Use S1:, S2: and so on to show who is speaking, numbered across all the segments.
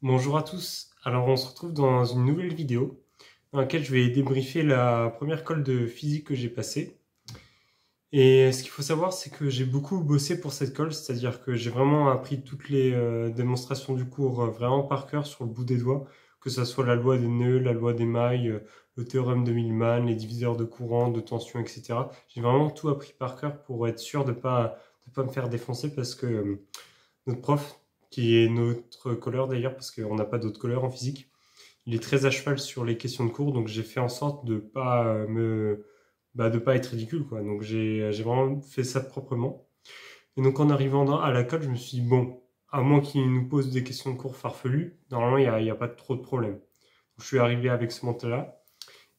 S1: Bonjour à tous, alors on se retrouve dans une nouvelle vidéo dans laquelle je vais débriefer la première colle de physique que j'ai passée. Et ce qu'il faut savoir, c'est que j'ai beaucoup bossé pour cette colle, c'est-à-dire que j'ai vraiment appris toutes les démonstrations du cours vraiment par cœur sur le bout des doigts, que ce soit la loi des nœuds, la loi des mailles, le théorème de Millman, les diviseurs de courant, de tension, etc. J'ai vraiment tout appris par cœur pour être sûr de pas me faire défoncer parce que notre prof, qui est notre colleur d'ailleurs, parce qu'on n'a pas d'autres colleurs en physique, il est très à cheval sur les questions de cours, donc j'ai fait en sorte de pas de pas être ridicule, quoi. Donc j'ai vraiment fait ça proprement. Et donc en arrivant à la colle, je me suis dit, bon, à moins qu'il nous pose des questions de cours farfelues, normalement il y a pas trop de problème. Donc, je suis arrivé avec ce mental-là.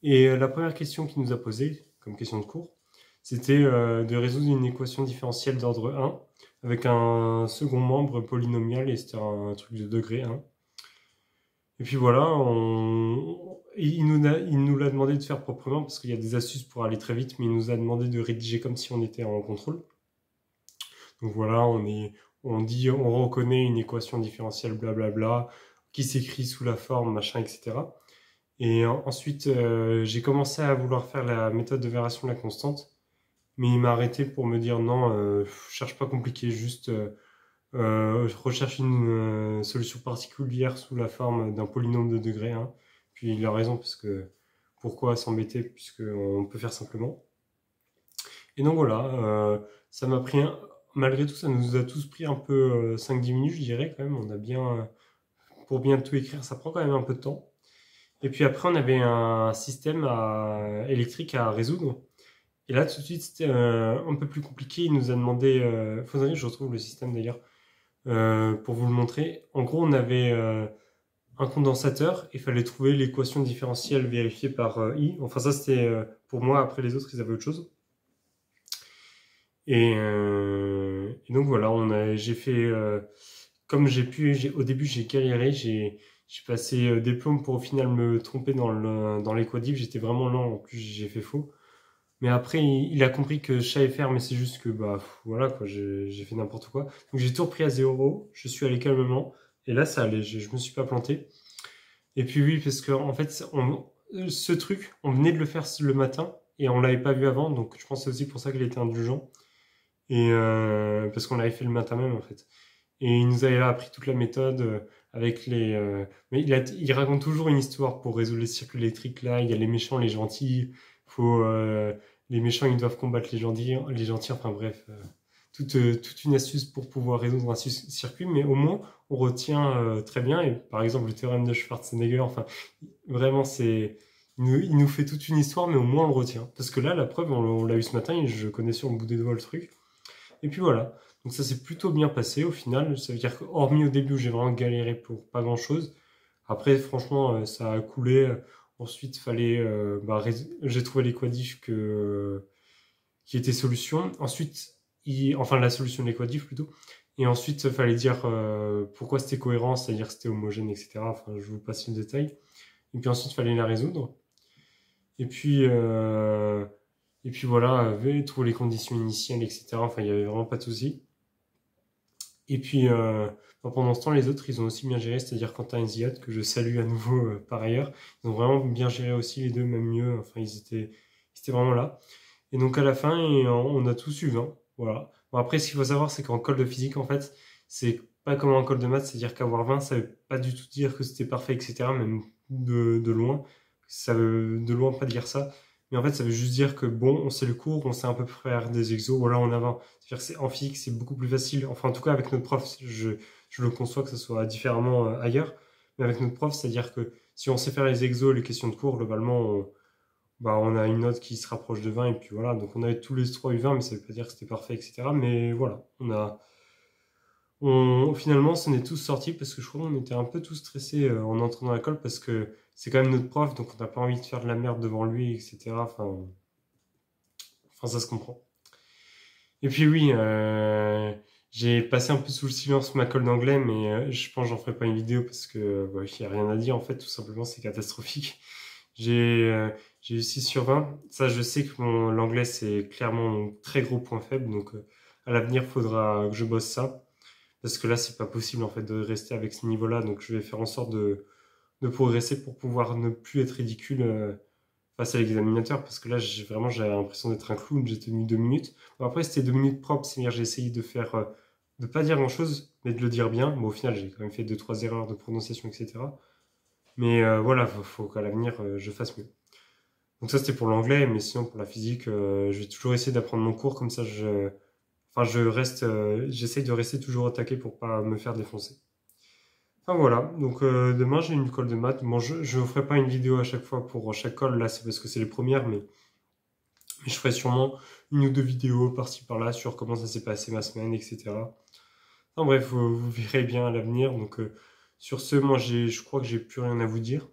S1: Et la première question qu'il nous a posée, comme question de cours, c'était de résoudre une équation différentielle d'ordre 1 avec un second membre polynomial et c'était un truc de degré 1. Et puis voilà, il nous l'a demandé de faire proprement parce qu'il y a des astuces pour aller très vite, mais il nous a demandé de rédiger comme si on était en contrôle. Donc voilà, on reconnaît une équation différentielle, blablabla, qui s'écrit sous la forme, machin, etc. Et ensuite, j'ai commencé à vouloir faire la méthode de variation de la constante, mais il m'a arrêté pour me dire non, cherche pas compliqué, juste je recherche une solution particulière sous la forme d'un polynôme de degré 1. Puis il a raison, parce que pourquoi s'embêter, puisqu'on peut faire simplement. Et donc voilà, ça m'a pris, malgré tout, ça nous a tous pris un peu 5-10 minutes, je dirais quand même. On a bien, pour bien tout écrire, ça prend quand même un peu de temps. Et puis après, on avait un système électrique à résoudre. Et là, tout de suite, c'était un peu plus compliqué. Il nous a demandé, faudrait que je retrouve le système d'ailleurs, pour vous le montrer. En gros, on avait un condensateur. Il fallait trouver l'équation différentielle vérifiée par I. Enfin, ça, c'était pour moi. Après, les autres, ils avaient autre chose. Et donc, voilà, j'ai fait comme j'ai pu. Au début, j'ai galéré. J'ai passé des plombes pour au final me tromper dans les quadifs. J'étais vraiment lent. En plus, j'ai fait faux. Mais après, il a compris que je savais faire, mais c'est juste que, bah, voilà, quoi, j'ai fait n'importe quoi. Donc j'ai tout repris à zéro, je suis allé calmement, et là, ça allait, je me suis pas planté. Et puis oui, parce que, en fait, ce truc, on venait de le faire le matin, et on l'avait pas vu avant, donc je pense que c'est aussi pour ça qu'il était indulgent. Et parce qu'on l'avait fait le matin même, en fait. Et il nous avait appris toute la méthode avec les. Mais il raconte toujours une histoire pour résoudre les circuits électriques. Là, il y a les méchants, les gentils. Faut, les méchants, ils doivent combattre les gentils. Enfin bref, toute une astuce pour pouvoir résoudre un circuit. Mais au moins, on retient très bien. Et par exemple, le théorème de Schwarzenegger. Enfin, vraiment, il nous fait toute une histoire, mais au moins on le retient. Parce que là, la preuve, on l'a eu ce matin et je connais sur le bout des doigts le truc. Et puis voilà. Donc ça s'est plutôt bien passé au final. Ça veut dire que, hormis au début où j'ai vraiment galéré pour pas grand chose, après franchement ça a coulé. Ensuite fallait, j'ai trouvé les quadifs qui étaient solution. Ensuite, enfin la solution de l'équadif plutôt. Et ensuite il fallait dire pourquoi c'était cohérent, c'est-à-dire que c'était homogène, etc. Enfin je vous passe le détail. Et puis ensuite il fallait la résoudre. Et puis voilà, trouver les conditions initiales, etc. Enfin il y avait vraiment pas de souci. Et puis, pendant ce temps, les autres, ils ont aussi bien géré, c'est-à-dire Quentin et Ziad, que je salue à nouveau par ailleurs. Ils ont vraiment bien géré aussi, les deux, même mieux. Enfin, ils étaient vraiment là. Et donc, à la fin, on a tous eu 20. Voilà. Bon, après, ce qu'il faut savoir, c'est qu'en colle de physique, en fait, c'est pas comme en colle de maths, c'est-à-dire qu'avoir 20, ça veut pas du tout dire que c'était parfait, etc., même de loin. Ça veut de loin pas dire ça. Mais en fait, ça veut juste dire que bon, on sait le cours, on sait à peu près faire des exos, voilà, on a 20. C'est-à-dire que en physique, c'est beaucoup plus facile. Enfin, en tout cas, avec notre prof, je le conçois que ce soit différemment ailleurs. Mais avec notre prof, c'est-à-dire que si on sait faire les exos, les questions de cours, globalement, on a une note qui se rapproche de 20. Et puis voilà, donc on avait tous les trois eu 20, mais ça veut pas dire que c'était parfait, etc. Mais voilà, finalement, on est tous sortis parce que je crois qu'on était un peu tous stressés en entrant dans l'école parce que c'est quand même notre prof, donc on n'a pas envie de faire de la merde devant lui, etc. Enfin ça se comprend. Et puis oui, j'ai passé un peu sous le silence ma colle d'anglais, mais je pense que j'en ferai pas une vidéo parce que il y a rien à dire en fait, tout simplement c'est catastrophique. J'ai euh, j'ai eu 6 sur 20. Ça, je sais que l'anglais c'est clairement mon très gros point faible, donc à l'avenir faudra que je bosse ça. Parce que là, c'est pas possible en fait de rester avec ce niveau-là. Donc je vais faire en sorte de progresser pour pouvoir ne plus être ridicule face à l'examinateur. Parce que là, j'avais l'impression d'être un clown. J'ai tenu 2 minutes. Bon, après, c'était 2 minutes propres. C'est-à-dire, j'ai essayé de faire, de pas dire grand-chose, mais de le dire bien. Bon, au final, j'ai quand même fait 2, 3 erreurs de prononciation, etc. Mais voilà, faut qu'à l'avenir, je fasse mieux. Donc ça, c'était pour l'anglais, mais sinon, pour la physique, je vais toujours essayer d'apprendre mon cours. Comme ça, enfin, j'essaye de rester toujours au taquet pour pas me faire défoncer. Enfin voilà, donc demain j'ai une colle de maths. Bon, je ferai pas une vidéo à chaque fois pour chaque colle, là c'est parce que c'est les premières, mais je ferai sûrement 1 ou 2 vidéos par-ci par-là sur comment ça s'est passé ma semaine, etc. Enfin bref, vous verrez bien à l'avenir. Donc sur ce, moi je crois que j'ai plus rien à vous dire.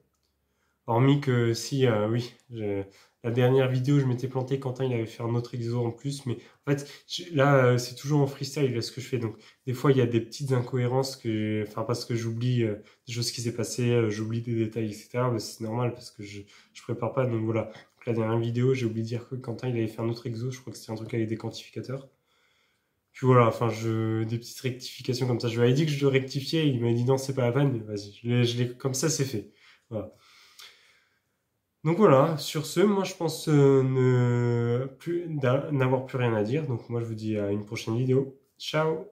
S1: Hormis que si, oui, la dernière vidéo, je m'étais planté, Quentin, il avait fait un autre exo en plus, mais en fait, là, c'est toujours en freestyle, là, ce que je fais. Donc, des fois, il y a des petites incohérences enfin, parce que j'oublie des choses qui s'est passées, j'oublie des détails, etc. Mais c'est normal parce que je prépare pas, donc voilà. Donc, la dernière vidéo, j'ai oublié de dire que Quentin, il avait fait un autre exo, je crois que c'était un truc avec des quantificateurs. Puis voilà, enfin, des petites rectifications comme ça. Je lui avais dit que je le rectifiais, il m'a dit non, c'est pas la peine, mais vas-y, comme ça, c'est fait. Voilà. Donc voilà, sur ce, moi je pense n'avoir plus rien à dire. Donc moi je vous dis à une prochaine vidéo. Ciao!